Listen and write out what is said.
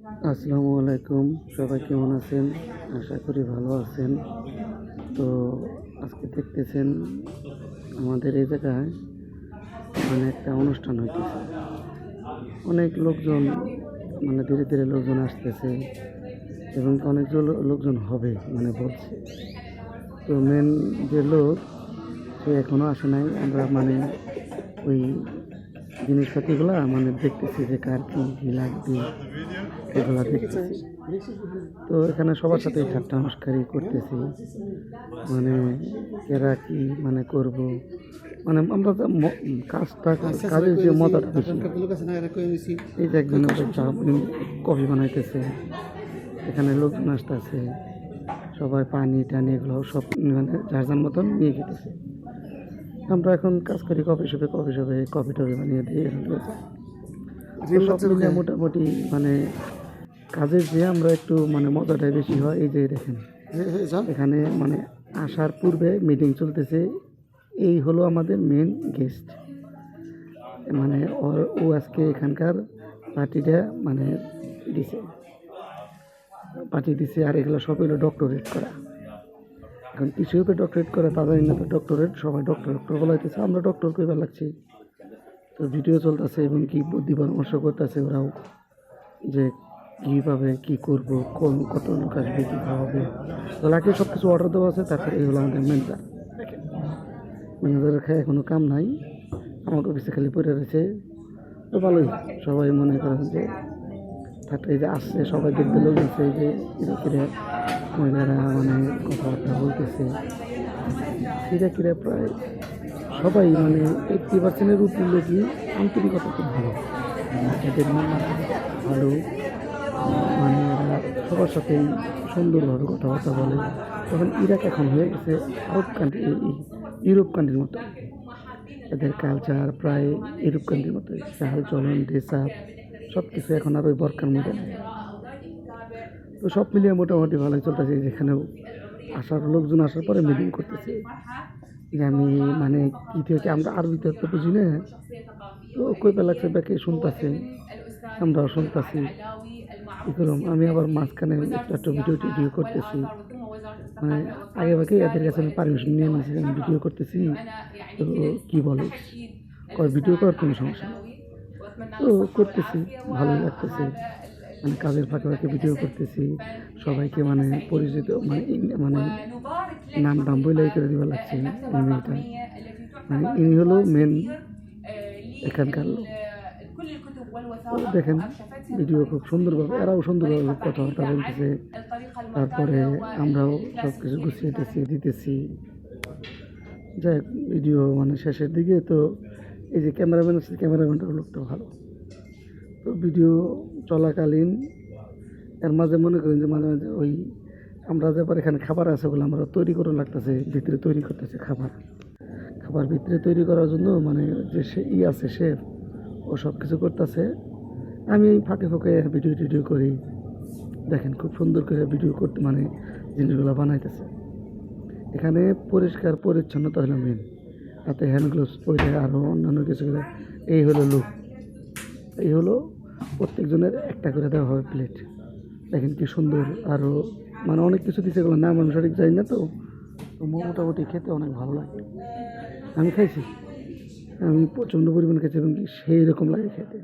আসসালামু আলাইকুম, সবাই কেমন আছেন? আশা করি ভালো আছেন। তো আজকে দেখতেছেন আমাদের এই জায়গায় একটা অনুষ্ঠান হইতেছে। অনেক লোকজন, ধীরে ধীরে লোকজন আসতেছে এবং অনেক লোকজন হবে বলছে। তো মেন যে লোক, সে এখনো আসে নাই। আমরা ওই জিনিসপাতিগুলা দেখতেছি যে কার কি লাগবে, এগুলা দেখতেছি। তো এখানে সবার সাথেই ঠাট্টা মস্কারি করতেছি, মানে এরা কি করব, আমরা তো কাজের যে মজাটা বেশি। এই যে একজন কফি বানাইতেছে, এখানে লোকজন আসতেছে, সবাই পানি টানি এগুলো সব যার যার মতন নিয়ে খেতেছে। আমরা এখন কাজ করি কফি শপে কফি টফি বানিয়ে দিই। সব মিলিয়ে মোটামুটি কাজের যে আমরা একটু মজাটাই বেশি হয়। এই যে দেখেন, এখানে আসার পূর্বে মিটিং চলতেছে। এই হলো আমাদের মেন গেস্ট, ও আজকে এখানকার পার্টিটা দিছে। আর এগুলো সব হলো ডক্টরেট করা। এখন কিছু ডক্টরেট করা তাদের না, তো ডক্টরেট সবাই ডক্টর বলাইতেছে। আমরা ডক্টর কইবার লাগছি। তো ভিডিও চলতেছে এবং কি বুদ্ধি পরামর্শ করতেছে ওরাও, যে কীভাবে কী করবো, কত লোক আসবে, কী খাওয়াবে। তাহলে সব কিছু অর্ডার দেওয়া আছে। তারপরে এগুলো আমাদের ম্যানেজার। দেখেন, ম্যানেজারের খায় এখনও কাম নাই, আমাকে অফিসে খালি পড়ে রয়েছে। তো ভালোই, সবাই মনে করেন যে এই যে আসছে, সবাই দেখতে লোক আছে। এই যে কিরা মহিলারা কথাবার্তা বলতেছে, কিরা প্রায় সবাই 80%-এর উপর লোকই আন্তরিকতা খুব ভালো। এদের মন ভালো, এরা সবার সাথেই সুন্দরভাবে কথাবার্তা বলে। তখন ইরাক এখন হয়ে গেছে আরব কান্ট্রি, ইউরোপ কান্ট্রির মতো। এদের কালচার প্রায় ইউরোপ কান্ট্রির মতো, চাল চলন ড্রেস আপ সব কিছু এখন আর ওই বরকার মধ্যে নেই। তো সব মিলিয়ে মোটামুটি ভালোই চলতেছে। যেখানেও লোকজন আসার পরে মিটিং করতেছে যে আমি কী থেকে, আমরা আরবিতে তো বুঝি না। তো কইতে লাগছে, ব্যাকে শুনতেছে, আমরাও শুনতেছি। কী করলাম, আমি আবার মাঝখানে একটা ভিডিও করতেছি। আগে ভাগে এদের কাছে আমি পারমিশন নিয়ে নিয়েছি, আমি ভিডিও করতেছি। তো কী বলে, ভিডিও করার কোনো সমস্যা নেই। তো করতেছি, ভালোই লাগতেছে। কাজের ফাঁকে ফাঁকে ভিডিও করতেছি, সবাইকে পরিচিত নাম টাম বইলাই করে দিবার লাগছে। এই মেয়েটা ইনি হলো মেন এখানকার লোক। তো দেখেন, ভিডিও খুব সুন্দরভাবে, এরাও সুন্দরভাবে কথাবার্তা বলতেছে। তারপরে আমরাও সব কিছু গুছিয়ে দিতেছি। যাই ভিডিও শেষের দিকে, তো এই যে ক্যামেরাম্যান আছে, ক্যামেরাম্যানটার লোকটা ভালো। তো ভিডিও চলাকালীন এর মাঝে মনে করেন যে মাঝে মাঝে ওই আমরা যাবার এখানে খাবার আছে বলে আমরা তৈরি করে লাগতেছে, ভিতরে তৈরি করতেছে খাবার ভিতরে তৈরি করার জন্য যে সে আছে, সে ও সব কিছু করতেছে। আমি ফাঁকে ফাঁকে ভিডিও করি। দেখেন, খুব সুন্দর করে ভিডিও করতে জিনিসগুলো বানাইতেছে। এখানে পরিষ্কার পরিচ্ছন্নতা হলো মেন, হাতে হ্যান্ড গ্লোভস পরে আরও অন্যান্য কিছু করে। এই হলো লুক, এই হলো প্রত্যেকজনের একটা করে দেওয়া হবে প্লেট। দেখেন কি সুন্দর। আরও অনেক কিছু দিচ্ছে, এগুলো নাম আমি সঠিক জানি না। তো মোটামুটি খেতে অনেক ভালো লাগে। আমি খাইছি, আমি প্রচণ্ড পরিমাণ খেয়েছি এবং সেই রকম লাগে খেতে।